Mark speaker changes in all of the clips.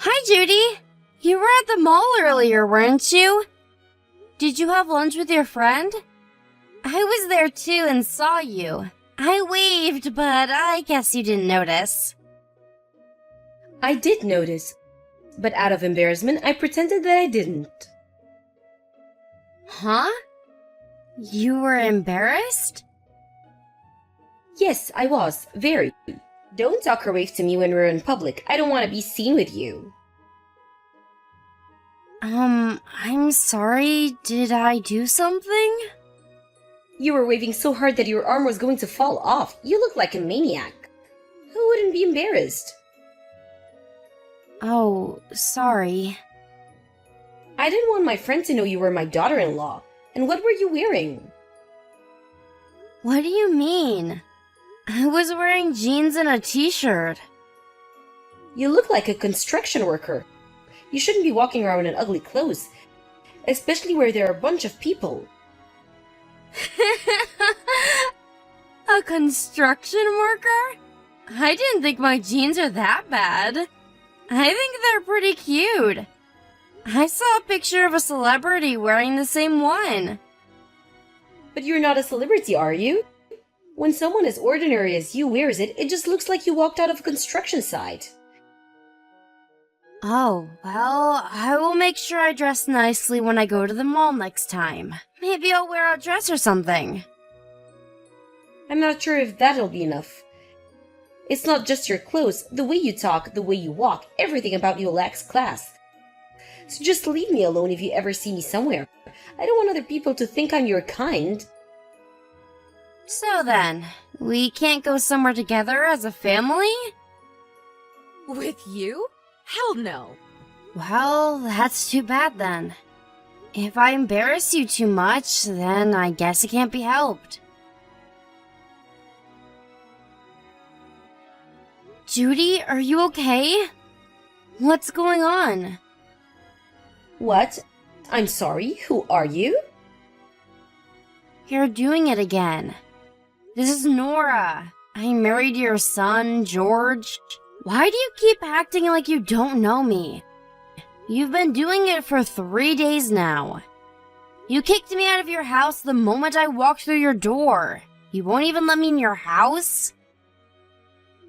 Speaker 1: Hi, Judy. You were at the mall earlier, weren't you? Did you have lunch with your friend? I was there too and saw you. I waved, but I guess you didn't notice.
Speaker 2: I did notice, but out of embarrassment, I pretended that I didn't.
Speaker 1: Huh? You were embarrassed?
Speaker 2: Yes, I was. Very. Don't talk or wave to me when we're in public. I don't want to be seen with you.
Speaker 1: I'm sorry. Did I do something?
Speaker 2: You were waving so hard that your arm was going to fall off. You look like a maniac. Who wouldn't be embarrassed?
Speaker 1: Oh, sorry.
Speaker 2: I didn't want my friend to know you were my daughter-in-law. And what were you wearing?
Speaker 1: What do you mean? I was wearing jeans and a t-shirt.
Speaker 2: You look like a construction worker. You shouldn't be walking around in ugly clothes, especially where there are a bunch of people.
Speaker 1: A construction worker? I didn't think my jeans are that bad. I think they're pretty cute. I saw a picture of a celebrity wearing the same one.
Speaker 2: But you're not a celebrity, are you? When someone as ordinary as you wears it, it just looks like you walked out of a construction site.
Speaker 1: Oh, well, I will make sure I dress nicely when I go to the mall next time. Maybe I'll wear a dress or something.
Speaker 2: I'm not sure if that'll be enough. It's not just your clothes, the way you talk, the way you walk, everything about you lacks class. So just leave me alone if you ever see me somewhere. I don't want other people to think I'm your kind.
Speaker 1: So then, we can't go somewhere together as a family?
Speaker 3: With you? Hell no.
Speaker 1: Well, that's too bad then. If I embarrass you too much, then I guess it can't be helped. Judy, are you okay? What's going on?
Speaker 2: What? I'm sorry, who are you?
Speaker 1: You're doing it again. This is Nora. I married your son, George. Why do you keep acting like you don't know me? You've been doing it for 3 days now. You kicked me out of your house the moment I walked through your door. You won't even let me in your house?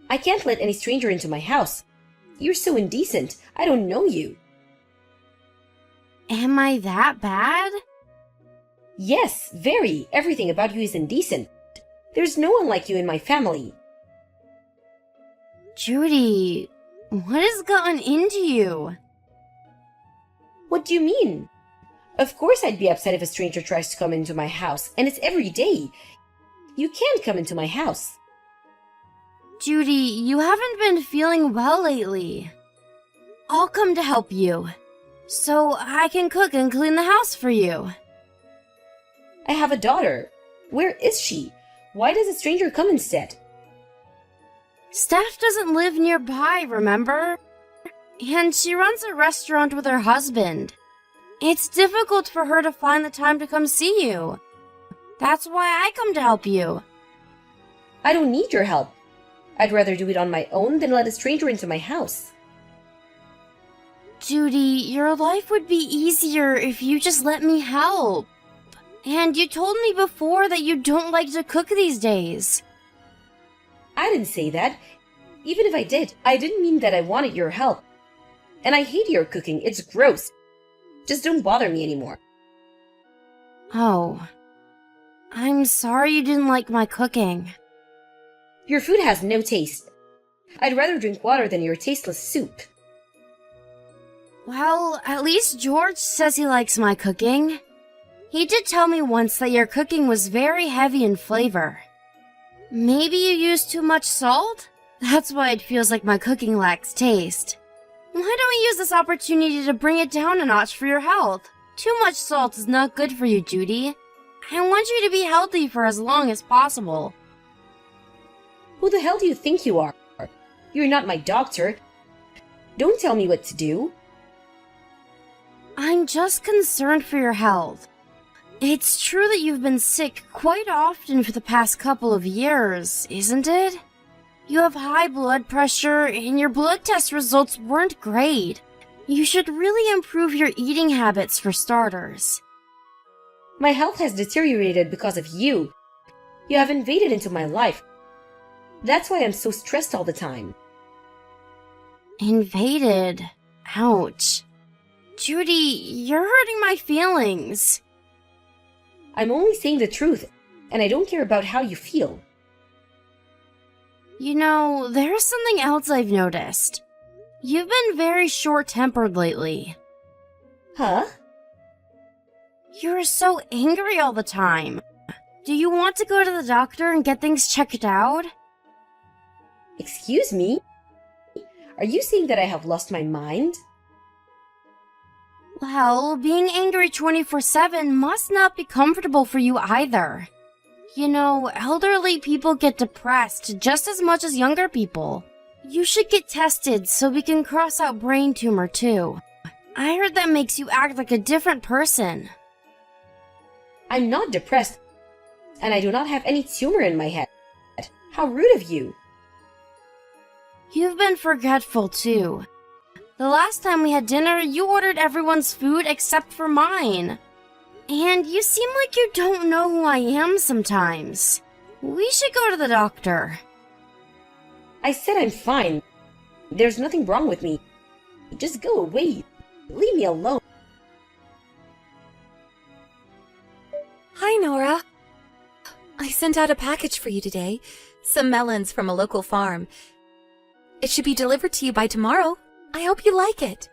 Speaker 2: I can't let any stranger into my house. You're so indecent. I don't know you.
Speaker 1: Am I that bad?
Speaker 2: Yes, very. Everything about you is indecent. There's no one like you in my family.
Speaker 1: Judy, what has gotten into you?
Speaker 2: What do you mean? Of course I'd be upset if a stranger tries to come into my house, and it's every day. You can't come into my house.
Speaker 1: Judy, you haven't been feeling well lately. I'll come to help you, so I can cook and clean the house for you.
Speaker 2: I have a daughter. Where is she? Why does a stranger come instead?
Speaker 1: Steph doesn't live nearby, remember? And she runs a restaurant with her husband. It's difficult for her to find the time to come see you. That's why I come to help you.
Speaker 2: I don't need your help. I'd rather do it on my own than let a stranger into my house.
Speaker 1: Judy, your life would be easier if you just let me help. And you told me before that you don't like to cook these days.
Speaker 2: I didn't say that. Even if I did, I didn't mean that I wanted your help. And I hate your cooking. It's gross. Just don't bother me anymore.
Speaker 1: Oh. I'm sorry you didn't like my cooking.
Speaker 2: Your food has no taste. I'd rather drink water than your tasteless soup.
Speaker 1: Well, at least George says he likes my cooking. He did tell me once that your cooking was very heavy in flavor. Maybe you used too much salt? That's why it feels like my cooking lacks taste. Why don't we use this opportunity to bring it down a notch for your health? Too much salt is not good for you, Judy. I want you to be healthy for as long as possible.
Speaker 2: Who the hell do you think you are? You're not my doctor. Don't tell me what to do.
Speaker 1: I'm just concerned for your health. It's true that you've been sick quite often for the past couple of years, isn't it? You have high blood pressure, and your blood test results weren't great. You should really improve your eating habits for starters.
Speaker 2: My health has deteriorated because of you. You have invaded into my life. That's why I'm so stressed all the time.
Speaker 1: Invaded? Ouch. Judy, you're hurting my feelings.
Speaker 2: I'm only saying the truth, and I don't care about how you feel.
Speaker 1: You know, there's something else I've noticed. You've been very short-tempered lately.
Speaker 2: Huh?
Speaker 1: You're so angry all the time. Do you want to go to the doctor and get things checked out?
Speaker 2: Excuse me? Are you saying that I have lost my mind?
Speaker 1: Well, being angry 24/7 must not be comfortable for you either. You know, elderly people get depressed just as much as younger people. You should get tested so we can cross out brain tumor too. I heard that makes you act like a different person.
Speaker 2: I'm not depressed, and I do not have any tumor in my head. How rude of you!
Speaker 1: You've been forgetful too. The last time we had dinner, you ordered everyone's food except for mine. And you seem like you don't know who I am sometimes. We should go to the doctor.
Speaker 2: I said I'm fine. There's nothing wrong with me. Just go away. Leave me alone.
Speaker 3: Hi, Nora. I sent out a package for you today. Some melons from a local farm. It should be delivered to you by tomorrow. I hope you like it.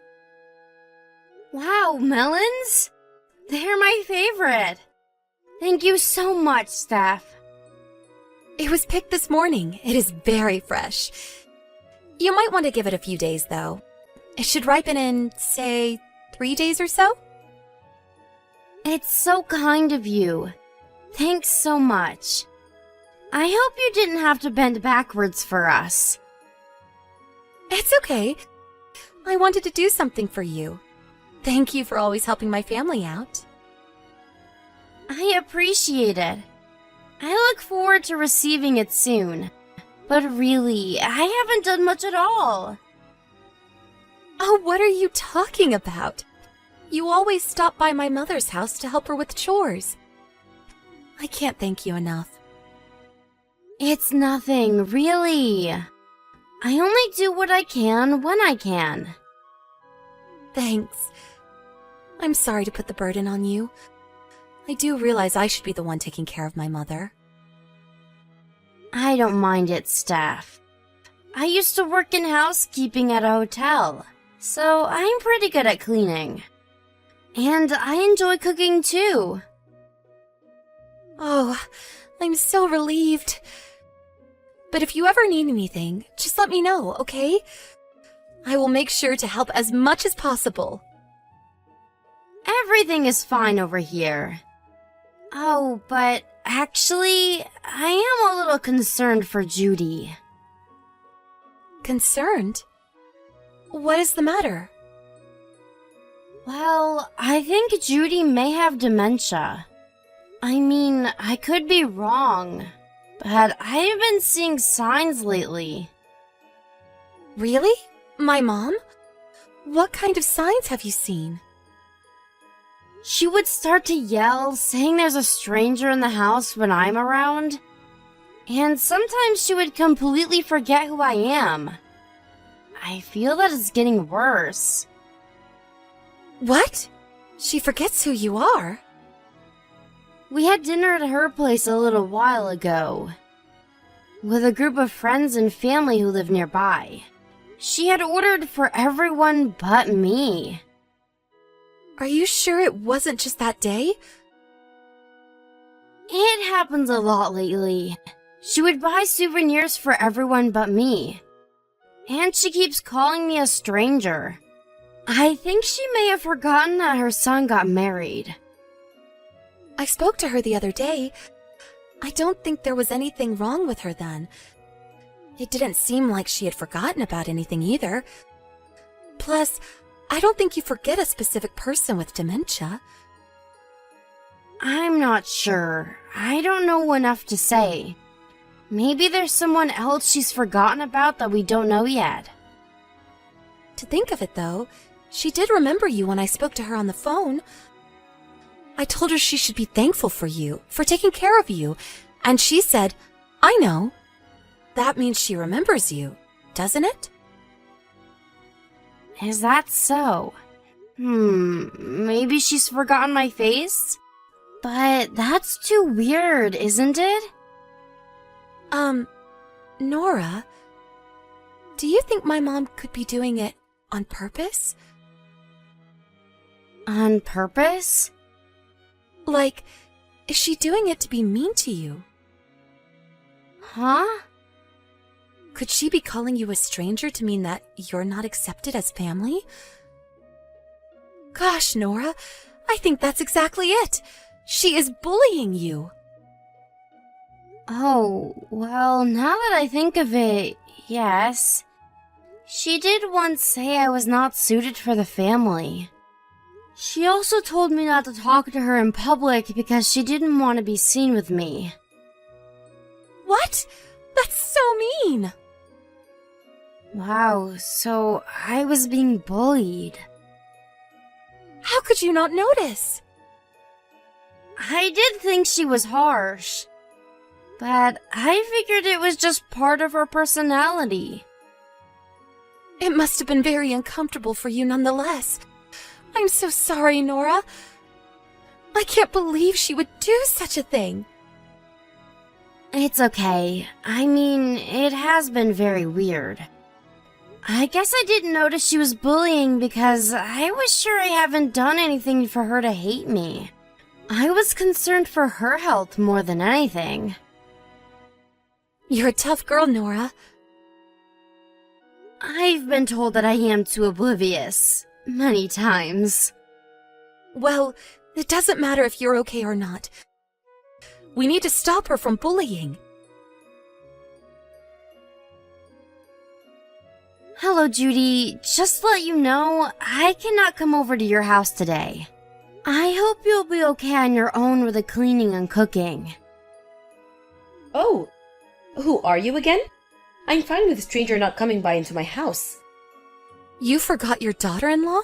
Speaker 1: Wow, melons? They're my favorite. Thank you so much, Steph.
Speaker 3: It was picked this morning. It is very fresh. You might want to give it a few days, though. It should ripen in, say, 3 days or so.
Speaker 1: It's so kind of you. Thanks so much. I hope you didn't have to bend backwards for us.
Speaker 3: It's okay. I wanted to do something for you. Thank you for always helping my family out.
Speaker 1: I appreciate it. I look forward to receiving it soon. But really, I haven't done much at all.
Speaker 3: Oh, what are you talking about? You always stop by my mother's house to help her with chores. I can't thank you enough.
Speaker 1: It's nothing, really. I only do what I can when I can.
Speaker 3: Thanks. I'm sorry to put the burden on you. I do realize I should be the one taking care of my mother.
Speaker 1: I don't mind it, Steph. I used to work in housekeeping at a hotel, so I'm pretty good at cleaning. And I enjoy cooking too.
Speaker 3: Oh, I'm so relieved. But if you ever need anything, just let me know, okay? I will make sure to help as much as possible.
Speaker 1: Everything is fine over here. Oh, but actually, I am a little concerned for Judy.
Speaker 3: Concerned? What is the matter?
Speaker 1: Well, I think Judy may have dementia. I mean, I could be wrong, but I've been seeing signs lately.
Speaker 3: Really? My mom? What kind of signs have you seen?
Speaker 1: She would start to yell, saying there's a stranger in the house when I'm around. And sometimes she would completely forget who I am. I feel that it's getting worse.
Speaker 3: What? She forgets who you are?
Speaker 1: We had dinner at her place a little while ago, with a group of friends and family who live nearby. She had ordered for everyone but me.
Speaker 3: Are you sure it wasn't just that day?
Speaker 1: It happens a lot lately. She would buy souvenirs for everyone but me. And she keeps calling me a stranger. I think she may have forgotten that her son got married.
Speaker 3: I spoke to her the other day. I don't think there was anything wrong with her then. It didn't seem like she had forgotten about anything either. Plus, I don't think you forget a specific person with dementia.
Speaker 1: I'm not sure. I don't know enough to say. Maybe there's someone else she's forgotten about that we don't know yet.
Speaker 3: To think of it though, She did remember you when I spoke to her on the phone. I told her she should be thankful for you, for taking care of you, and she said, I know. That means she remembers you, doesn't it?
Speaker 1: Is that so? Maybe she's forgotten my face? But that's too weird, isn't it?
Speaker 3: Nora, do you think my mom could be doing it on purpose?
Speaker 1: On purpose?
Speaker 3: Like, is she doing it to be mean to you?
Speaker 1: Huh?
Speaker 3: Could she be calling you a stranger to mean that you're not accepted as family? Gosh, Nora, I think that's exactly it. She is bullying you.
Speaker 1: Oh, well, now that I think of it, yes. She did once say I was not suited for the family. She also told me not to talk to her in public because she didn't want to be seen with me.
Speaker 3: What? That's so mean.
Speaker 1: Wow, so I was being bullied.
Speaker 3: How could you not notice?
Speaker 1: I did think she was harsh, but I figured it was just part of her personality.
Speaker 3: It must have been very uncomfortable for you nonetheless. I'm so sorry, Nora. I can't believe she would do such a thing.
Speaker 1: It's okay. I mean, it has been very weird. I guess I didn't notice she was bullying because I was sure I haven't done anything for her to hate me. I was concerned for her health more than anything.
Speaker 3: You're a tough girl, Nora.
Speaker 1: I've been told that I am too oblivious. Many times.
Speaker 3: Well, it doesn't matter if you're okay or not. We need to stop her from bullying.
Speaker 1: Hello, Judy. Just to let you know, I cannot come over to your house today. I hope you'll be okay on your own with the cleaning and cooking.
Speaker 2: Oh, who are you again? I'm fine with a stranger not coming by into my house.
Speaker 3: You forgot your daughter-in-law?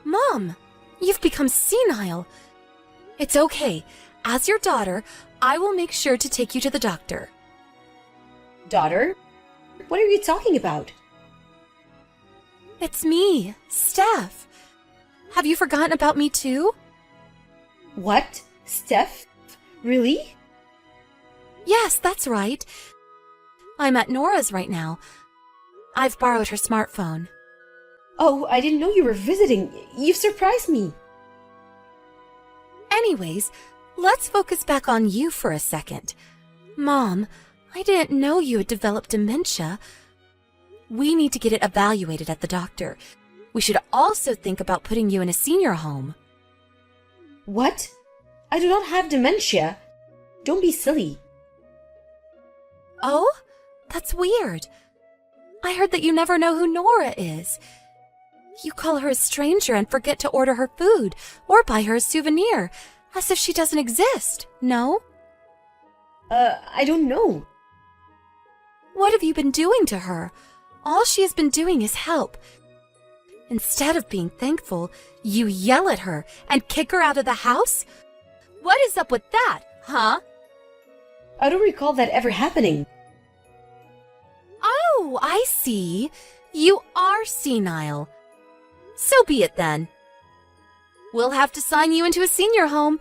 Speaker 3: Mom, you've become senile. It's okay. As your daughter, I will make sure to take you to the doctor.
Speaker 2: Daughter? What are you talking about?
Speaker 3: It's me, Steph. Have you forgotten about me too?
Speaker 2: What? Steph? Really?
Speaker 3: Yes, that's right. I'm at Nora's right now. I've borrowed her smartphone.
Speaker 2: Oh, I didn't know you were visiting. You've surprised me.
Speaker 3: Anyways, let's focus back on you for a second. Mom, I didn't know you had developed dementia. We need to get it evaluated at the doctor. We should also think about putting you in a senior home.
Speaker 2: What? I do not have dementia. Don't be silly.
Speaker 3: Oh? That's weird. I heard that you never know who Nora is. You call her a stranger and forget to order her food or buy her a souvenir, as if she doesn't exist, no?
Speaker 2: I don't know.
Speaker 3: What have you been doing to her? All she has been doing is help. Instead of being thankful, you yell at her and kick her out of the house? What is up with that, huh?
Speaker 2: I don't recall that ever happening.
Speaker 3: Oh, I see. You are senile. So be it then. We'll have to sign you into a senior home.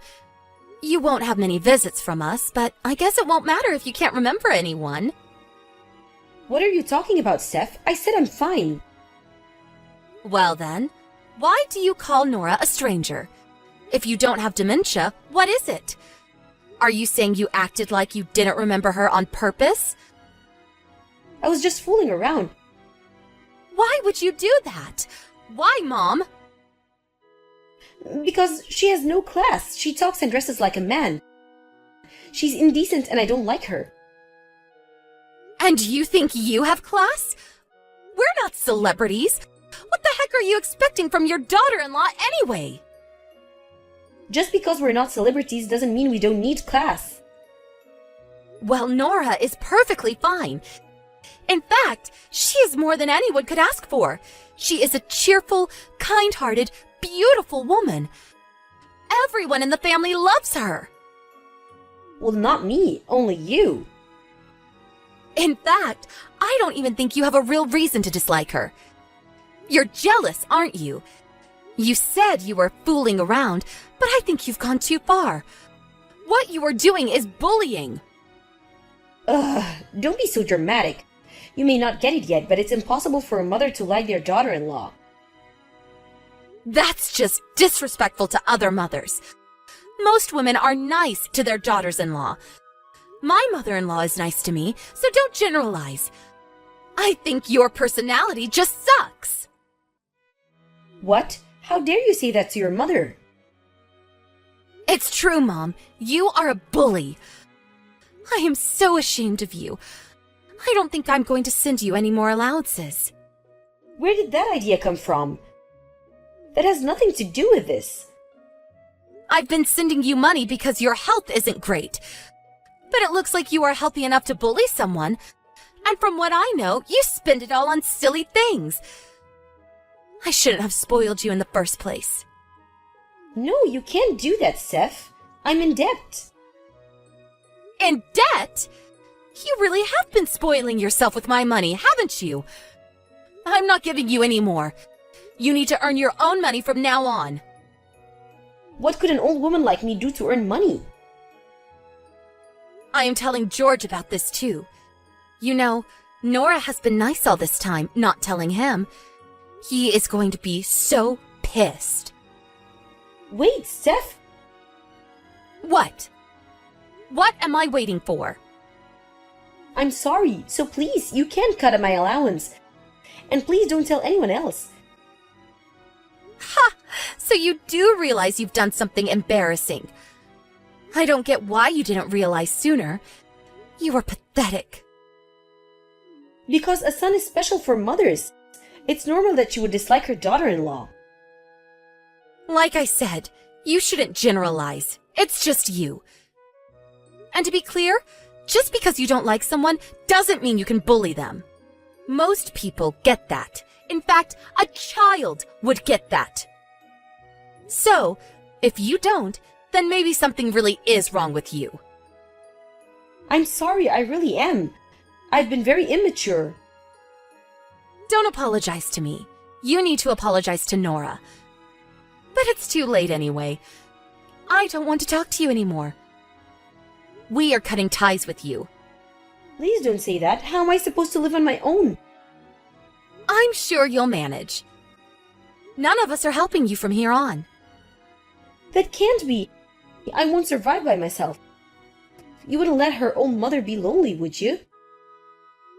Speaker 3: You won't have many visits from us, but I guess it won't matter if you can't remember anyone.
Speaker 2: What are you talking about, Steph? I said I'm fine.
Speaker 3: Well then, why do you call Nora a stranger? If you don't have dementia, what is it? Are you saying you acted like you didn't remember her on purpose?
Speaker 2: I was just fooling around.
Speaker 3: Why would you do that? Why, Mom?
Speaker 2: Because she has no class. She talks and dresses like a man. She's indecent and I don't like her.
Speaker 3: And you think you have class? We're not celebrities. What the heck are you expecting from your daughter-in-law anyway?
Speaker 2: Just because we're not celebrities doesn't mean we don't need class.
Speaker 3: Well, Nora is perfectly fine. In fact, she is more than anyone could ask for. She is a cheerful, kind-hearted, beautiful woman. Everyone in the family loves her.
Speaker 2: Well, not me, only you.
Speaker 3: In fact, I don't even think you have a real reason to dislike her. You're jealous, aren't you? You said you were fooling around, but I think you've gone too far. What you are doing is bullying.
Speaker 2: Ugh, don't be so dramatic. You may not get it yet, but it's impossible for a mother to like their daughter-in-law.
Speaker 3: That's just disrespectful to other mothers. Most women are nice to their daughters-in-law. My mother-in-law is nice to me, so don't generalize. I think your personality just sucks.
Speaker 2: What? How dare you say that to your mother?
Speaker 3: It's true, Mom. You are a bully. I am so ashamed of you. I don't think I'm going to send you any more allowances.
Speaker 2: Where did that idea come from? That has nothing to do with this.
Speaker 3: I've been sending you money because your health isn't great. But it looks like you are healthy enough to bully someone. And from what I know, you spend it all on silly things. I shouldn't have spoiled you in the first place.
Speaker 2: No, you can't do that, Steph. I'm in debt.
Speaker 3: In debt? You really have been spoiling yourself with my money, haven't you? I'm not giving you any more. You need to earn your own money from now on.
Speaker 2: What could an old woman like me do to earn money?
Speaker 3: I am telling George about this too. You know, Nora has been nice all this time, not telling him. He is going to be so pissed.
Speaker 2: Wait, Steph.
Speaker 3: What? What am I waiting for?
Speaker 2: I'm sorry, so please, you can't cut my allowance. And please don't tell anyone else.
Speaker 3: Ha! So you do realize you've done something embarrassing. I don't get why you didn't realize sooner. You are pathetic.
Speaker 2: Because a son is special for mothers. It's normal that she would dislike her daughter-in-law.
Speaker 3: Like I said, you shouldn't generalize. It's just you. And to be clear, just because you don't like someone doesn't mean you can bully them. Most people get that. In fact, a child would get that. So, if you don't, then maybe something really is wrong with you.
Speaker 2: I'm sorry, I really am. I've been very immature.
Speaker 3: Don't apologize to me. You need to apologize to Nora. But it's too late anyway. I don't want to talk to you anymore. We are cutting ties with you.
Speaker 2: Please don't say that. How am I supposed to live on my own?
Speaker 3: I'm sure you'll manage. None of us are helping you from here on.
Speaker 2: That can't be. I won't survive by myself. You wouldn't let her own mother be lonely, would you?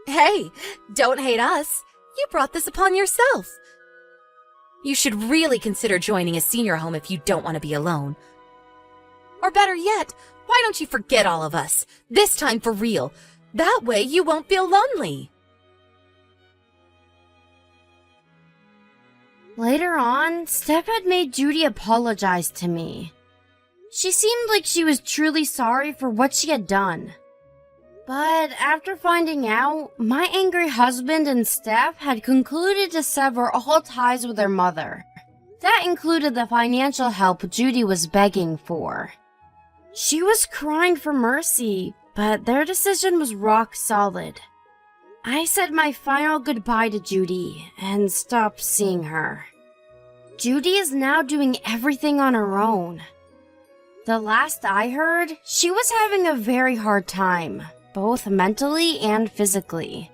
Speaker 3: Hey, don't hate us. You brought this upon yourself. You should really consider joining a senior home if you don't want to be alone. Or better yet, why don't you forget all of us? This time for real. That way you won't feel lonely.
Speaker 1: Later on, Steph had made Judy apologize to me. She seemed like she was truly sorry for what she had done. But after finding out, my angry husband and Steph had concluded to sever all ties with their mother. That included the financial help Judy was begging for. She was crying for mercy, but their decision was rock solid. I said my final goodbye to Judy and stopped seeing her. Judy is now doing everything on her own. The last I heard, she was having a very hard time, both mentally and physically.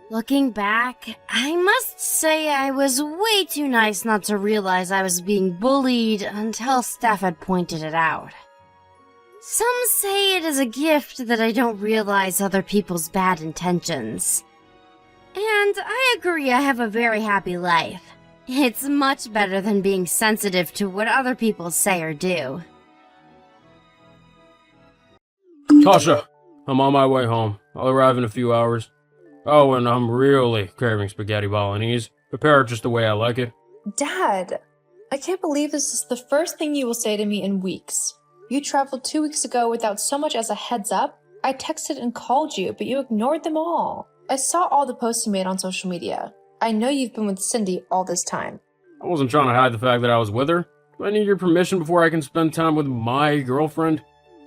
Speaker 1: Looking back, I must say I was way too nice not to realize I was being bullied until Steph had pointed it out. Some say it is a gift that I don't realize other people's bad intentions. And I agree I have a very happy life. It's much better than being sensitive to what other people say or do.
Speaker 4: Tasha, I'm on my way home. I'll arrive in a few hours. Oh, and I'm really craving spaghetti bolognese. Prepare it just the way I like it.
Speaker 5: Dad, I can't believe this is the first thing you will say to me in weeks. You traveled 2 weeks ago without so much as a heads up. I texted and called you, but you ignored them all. I saw all the posts you made on social media. I know you've been with Cindy all this time.
Speaker 4: I wasn't trying to hide the fact that I was with her. Do I need your permission before I can spend time with my girlfriend?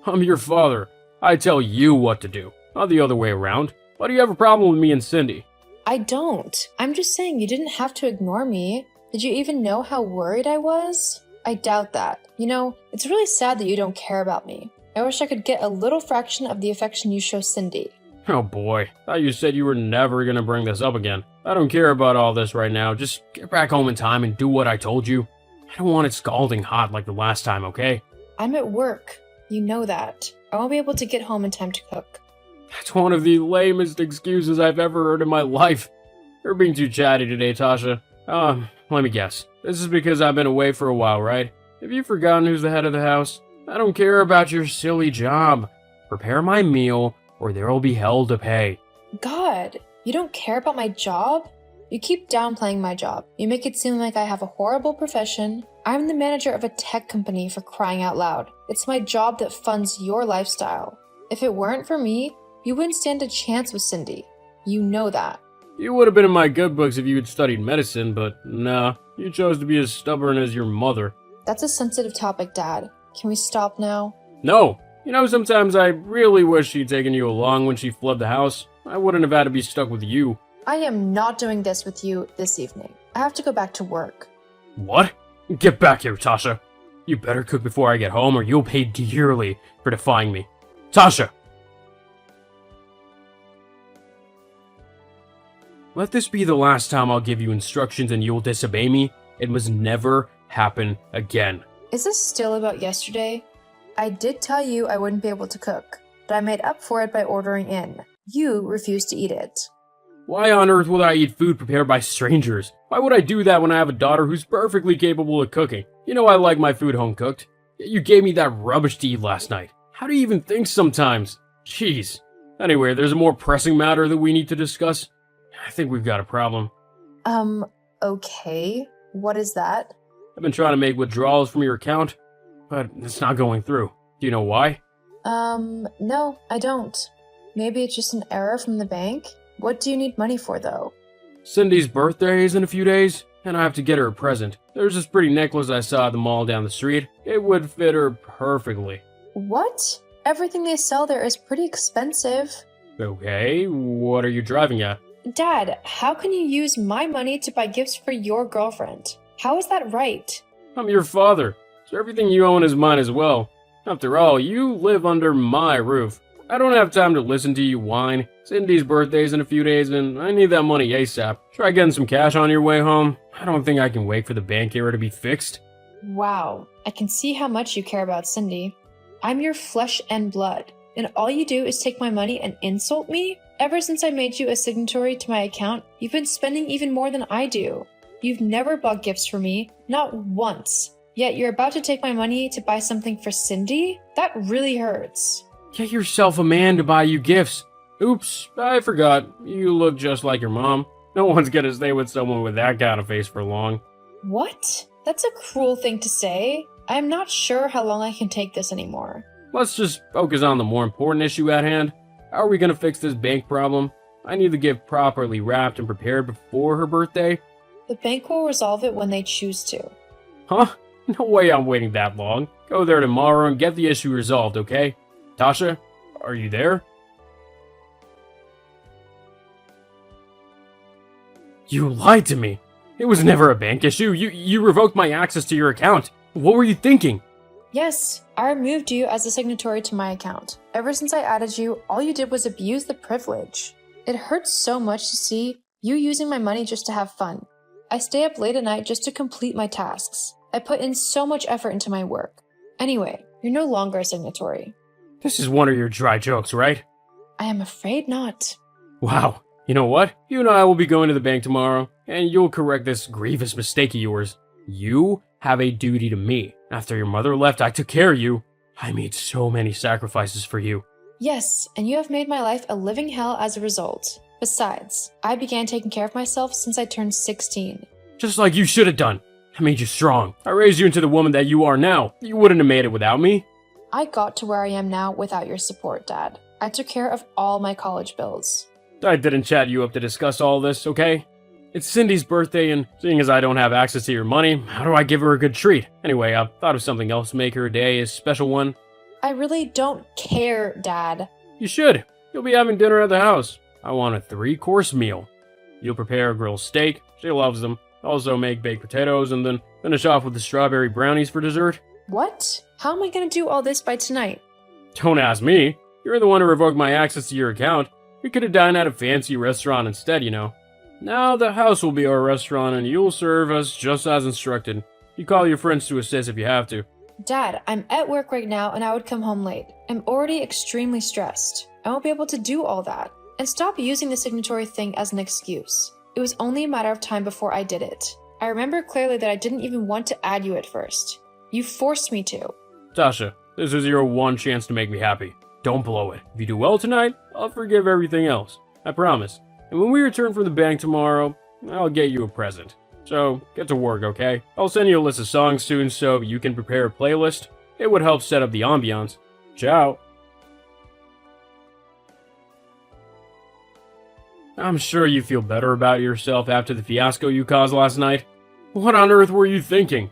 Speaker 4: I'm your father. I tell you what to do, not the other way around. Why do you have a problem with me and Cindy?
Speaker 5: I don't. I'm just saying you didn't have to ignore me. Did you even know how worried I was? I doubt that. You know, it's really sad that you don't care about me. I wish I could get a little fraction of the affection you show Cindy.
Speaker 4: Oh boy, thought you said you were never gonna bring this up again. I don't care about all this right now, just get back home in time and do what I told you. I don't want it scalding hot like the last time, okay?
Speaker 5: I'm at work. You know that. I won't be able to get home in time to cook.
Speaker 4: That's one of the lamest excuses I've ever heard in my life. You're being too chatty today, Tasha. Let me guess. This is because I've been away for a while, right? Have you forgotten who's the head of the house? I don't care about your silly job. Prepare my meal, or there'll be hell to pay.
Speaker 5: God, you don't care about my job? You keep downplaying my job. You make it seem like I have a horrible profession. I'm the manager of a tech company, for crying out loud. It's my job that funds your lifestyle. If it weren't for me, you wouldn't stand a chance with Cindy. You know that.
Speaker 4: You would have been in my good books if you had studied medicine, but nah, you chose to be as stubborn as your mother.
Speaker 5: That's a sensitive topic, Dad. Can we stop now?
Speaker 4: No! You know, sometimes I really wish she'd taken you along when she fled the house. I wouldn't have had to be stuck with you.
Speaker 5: I am not doing this with you this evening. I have to go back to work.
Speaker 4: What? Get back here, Tasha. You better cook before I get home or you'll pay dearly for defying me. Tasha! Let this be the last time I'll give you instructions and you'll disobey me. It must never happen again.
Speaker 5: Is this still about yesterday? I did tell you I wouldn't be able to cook, but I made up for it by ordering in. You refused to eat it.
Speaker 4: Why on earth would I eat food prepared by strangers? Why would I do that when I have a daughter who's perfectly capable of cooking? You know I like my food home cooked. Yet you gave me that rubbish to eat last night. How do you even think sometimes? Jeez. Anyway, there's a more pressing matter that we need to discuss. I think we've got a problem.
Speaker 5: Okay. What is that?
Speaker 4: I've been trying to make withdrawals from your account, but it's not going through. Do you know why?
Speaker 5: No, I don't. Maybe it's just an error from the bank? What do you need money for, though?
Speaker 4: Cindy's birthday is in a few days, and I have to get her a present. There's this pretty necklace I saw at the mall down the street. It would fit her perfectly.
Speaker 5: What? Everything they sell there is pretty expensive.
Speaker 4: Okay, what are you driving at?
Speaker 5: Dad, how can you use my money to buy gifts for your girlfriend? How is that right?
Speaker 4: I'm your father, so everything you own is mine as well. After all, you live under my roof. I don't have time to listen to you whine. Cindy's birthday's in a few days, and I need that money ASAP. Try getting some cash on your way home. I don't think I can wait for the bank error to be fixed.
Speaker 5: Wow, I can see how much you care about Cindy. I'm your flesh and blood, and all you do is take my money and insult me? Ever since I made you a signatory to my account, you've been spending even more than I do. You've never bought gifts for me, not once. Yet you're about to take my money to buy something for Cindy? That really hurts.
Speaker 4: Get yourself a man to buy you gifts. Oops, I forgot. You look just like your mom. No one's gonna stay with someone with that kind of face for long.
Speaker 5: What? That's a cruel thing to say. I'm not sure how long I can take this anymore.
Speaker 4: Let's just focus on the more important issue at hand. How are we gonna fix this bank problem? I need the gift properly wrapped and prepared before her birthday.
Speaker 5: The bank will resolve it when they choose to.
Speaker 4: Huh? No way I'm waiting that long. Go there tomorrow and get the issue resolved, okay? Tasha, are you there? You lied to me. It was never a bank issue. You revoked my access to your account. What were you thinking?
Speaker 5: Yes, I removed you as a signatory to my account. Ever since I added you, all you did was abuse the privilege. It hurts so much to see you using my money just to have fun. I stay up late at night just to complete my tasks. I put in so much effort into my work. Anyway, you're no longer a signatory.
Speaker 4: This is one of your dry jokes, right?
Speaker 5: I am afraid not.
Speaker 4: Wow. You know what? You and I will be going to the bank tomorrow, and you'll correct this grievous mistake of yours. You have a duty to me. After your mother left, I took care of you. I made so many sacrifices for you.
Speaker 5: Yes, and you have made my life a living hell as a result. Besides, I began taking care of myself since I turned 16.
Speaker 4: Just like you should have done. I made you strong. I raised you into the woman that you are now. You wouldn't have made it without me.
Speaker 5: I got to where I am now without your support, Dad. I took care of all my college bills.
Speaker 4: I didn't chat you up to discuss all this, okay? It's Cindy's birthday, and seeing as I don't have access to your money, how do I give her a good treat? Anyway, I thought of something else to make her day a special one.
Speaker 5: I really don't care, Dad.
Speaker 4: You should. You'll be having dinner at the house. I want a 3-course meal. You'll prepare a grilled steak. She loves them. Also make baked potatoes, and then finish off with the strawberry brownies for dessert.
Speaker 5: What? How am I gonna do all this by tonight?
Speaker 4: Don't ask me. You're the one who revoked my access to your account. We could have dined at a fancy restaurant instead, you know. Now the house will be our restaurant, and you'll serve us just as instructed. You call your friends to assist if you have to.
Speaker 5: Dad, I'm at work right now and I would come home late. I'm already extremely stressed. I won't be able to do all that. And stop using the signatory thing as an excuse. It was only a matter of time before I did it. I remember clearly that I didn't even want to add you at first. You forced me to.
Speaker 4: Tasha, this is your one chance to make me happy. Don't blow it. If you do well tonight, I'll forgive everything else. I promise. And when we return from the bank tomorrow, I'll get you a present. So, get to work, okay? I'll send you a list of songs soon so you can prepare a playlist. It would help set up the ambiance. Ciao. I'm sure you feel better about yourself after the fiasco you caused last night. What on earth were you thinking?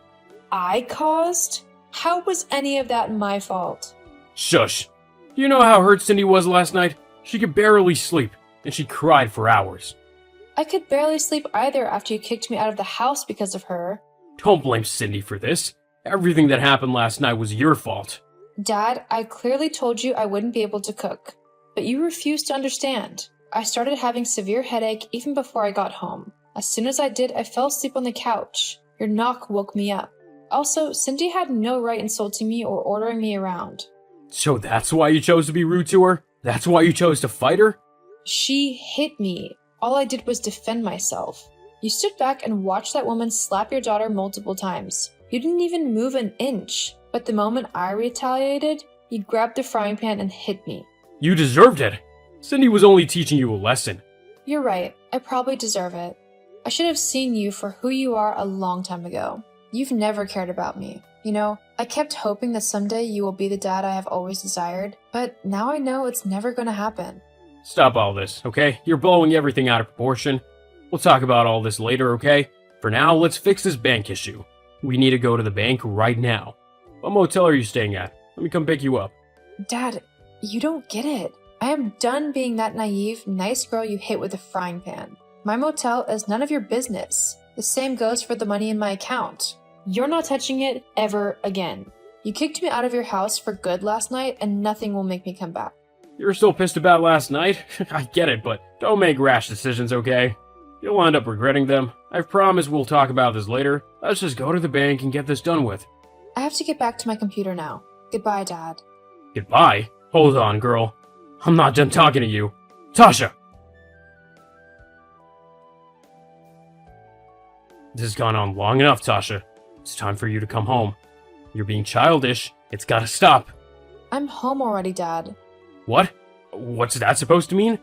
Speaker 5: I caused? How was any of that my fault?
Speaker 4: Shush. You know how hurt Cindy was last night? She could barely sleep, and she cried for hours.
Speaker 5: I could barely sleep either after you kicked me out of the house because of her.
Speaker 4: Don't blame Cindy for this. Everything that happened last night was your fault.
Speaker 5: Dad, I clearly told you I wouldn't be able to cook, but you refused to understand. I started having severe headache even before I got home. As soon as I did, I fell asleep on the couch. Your knock woke me up. Also, Cindy had no right insulting me or ordering me around.
Speaker 4: So that's why you chose to be rude to her? That's why you chose to fight her?
Speaker 5: She hit me. All I did was defend myself. You stood back and watched that woman slap your daughter multiple times. You didn't even move an inch. But the moment I retaliated, you grabbed the frying pan and hit me.
Speaker 4: You deserved it. Cindy was only teaching you a lesson.
Speaker 5: You're right. I probably deserve it. I should have seen you for who you are a long time ago. You've never cared about me. You know, I kept hoping that someday you will be the dad I have always desired, but now I know it's never gonna happen.
Speaker 4: Stop all this, okay? You're blowing everything out of proportion. We'll talk about all this later, okay? For now, let's fix this bank issue. We need to go to the bank right now. What motel are you staying at? Let me come pick you up.
Speaker 5: Dad, you don't get it. I am done being that naive, nice girl you hit with a frying pan. My motel is none of your business. The same goes for the money in my account. You're not touching it ever again. You kicked me out of your house for good last night, and nothing will make me come back.
Speaker 4: You're still pissed about last night? I get it, but don't make rash decisions, okay? You'll end up regretting them. I promise we'll talk about this later. Let's just go to the bank and get this done with.
Speaker 5: I have to get back to my computer now. Goodbye, Dad.
Speaker 4: Goodbye? Hold on, girl. I'm not done talking to you. Tasha! This has gone on long enough, Tasha. It's time for you to come home. You're being childish. It's gotta stop.
Speaker 5: I'm home already, Dad.
Speaker 4: What? What's that supposed to mean?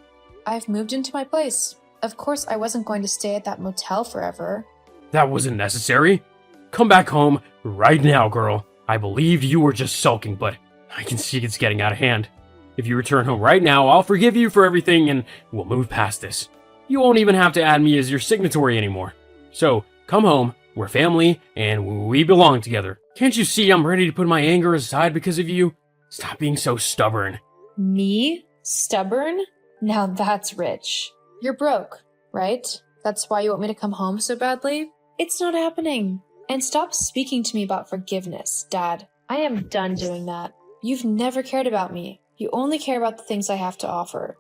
Speaker 5: I've moved into my place. Of course, I wasn't going to stay at that motel forever.
Speaker 4: That wasn't necessary. Come back home right now, girl. I believed you were just sulking, but I can see it's getting out of hand. If you return home right now, I'll forgive you for everything and we'll move past this. You won't even have to add me as your signatory anymore. So, come home, we're family, and we belong together. Can't you see I'm ready to put my anger aside because of you? Stop being so stubborn.
Speaker 5: Me? Stubborn? Now that's rich. You're broke, right? That's why you want me to come home so badly? It's not happening. And stop speaking to me about forgiveness, Dad. I am done doing that. You've never cared about me. You only care about the things I have to offer.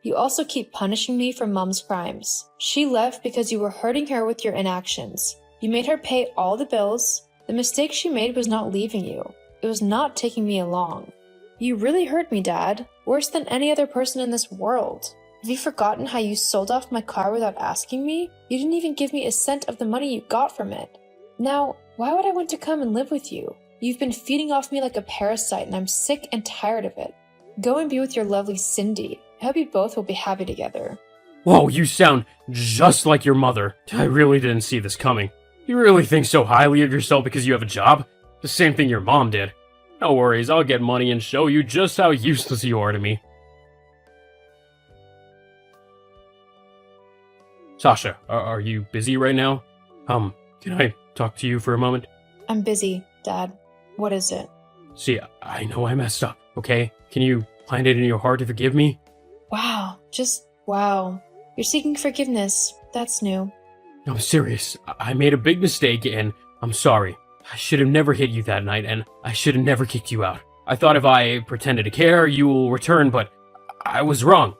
Speaker 5: You also keep punishing me for Mom's crimes. She left because you were hurting her with your inactions. You made her pay all the bills. The mistake she made was not leaving you. It was not taking me along. You really hurt me, Dad. Worse than any other person in this world. Have you forgotten how you sold off my car without asking me? You didn't even give me a cent of the money you got from it. Now, why would I want to come and live with you? You've been feeding off me like a parasite and I'm sick and tired of it. Go and be with your lovely Cindy. I hope you both will be happy together.
Speaker 4: Whoa, you sound just like your mother. I really didn't see this coming. You really think so highly of yourself because you have a job? The same thing your mom did. No worries, I'll get money and show you just how useless you are to me. Tasha, are you busy right now? Can I talk to you for a moment?
Speaker 5: I'm busy, Dad. What is it?
Speaker 4: See, I know I messed up, okay? Can you find it in your heart to forgive me?
Speaker 5: Wow, just wow. You're seeking forgiveness. That's new.
Speaker 4: I'm serious. I made a big mistake and I'm sorry. I should have never hit you that night and I should have never kicked you out. I thought if I pretended to care, you will return, but I was wrong.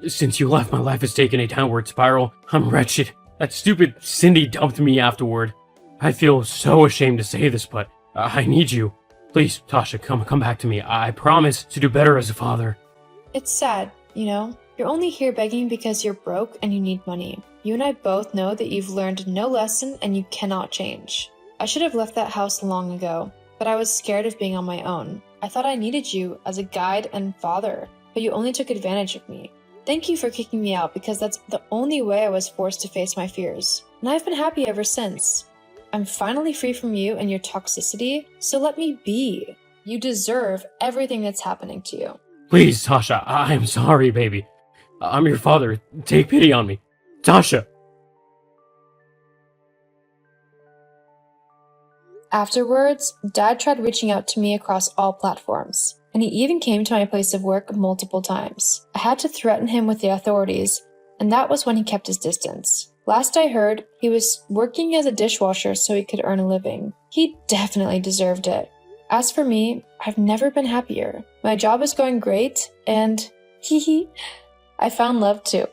Speaker 4: Since you left, my life has taken a downward spiral. I'm wretched. That stupid Cindy dumped me afterward. I feel so ashamed to say this, but I need you. Please, Tasha, come back to me. I promise to do better as a father.
Speaker 5: It's sad, you know? You're only here begging because you're broke and you need money. You and I both know that you've learned no lesson and you cannot change. I should have left that house long ago, but I was scared of being on my own. I thought I needed you as a guide and father, but you only took advantage of me. Thank you for kicking me out because that's the only way I was forced to face my fears. And I've been happy ever since. I'm finally free from you and your toxicity, so let me be. You deserve everything that's happening to you.
Speaker 4: Please, Tasha, I am sorry, baby. I'm your father. Take pity on me. Tasha!
Speaker 5: Afterwards, Dad tried reaching out to me across all platforms, and he even came to my place of work multiple times. I had to threaten him with the authorities, and that was when he kept his distance. Last I heard, he was working as a dishwasher so he could earn a living. He definitely deserved it. As for me, I've never been happier. My job is going great, and I found love too.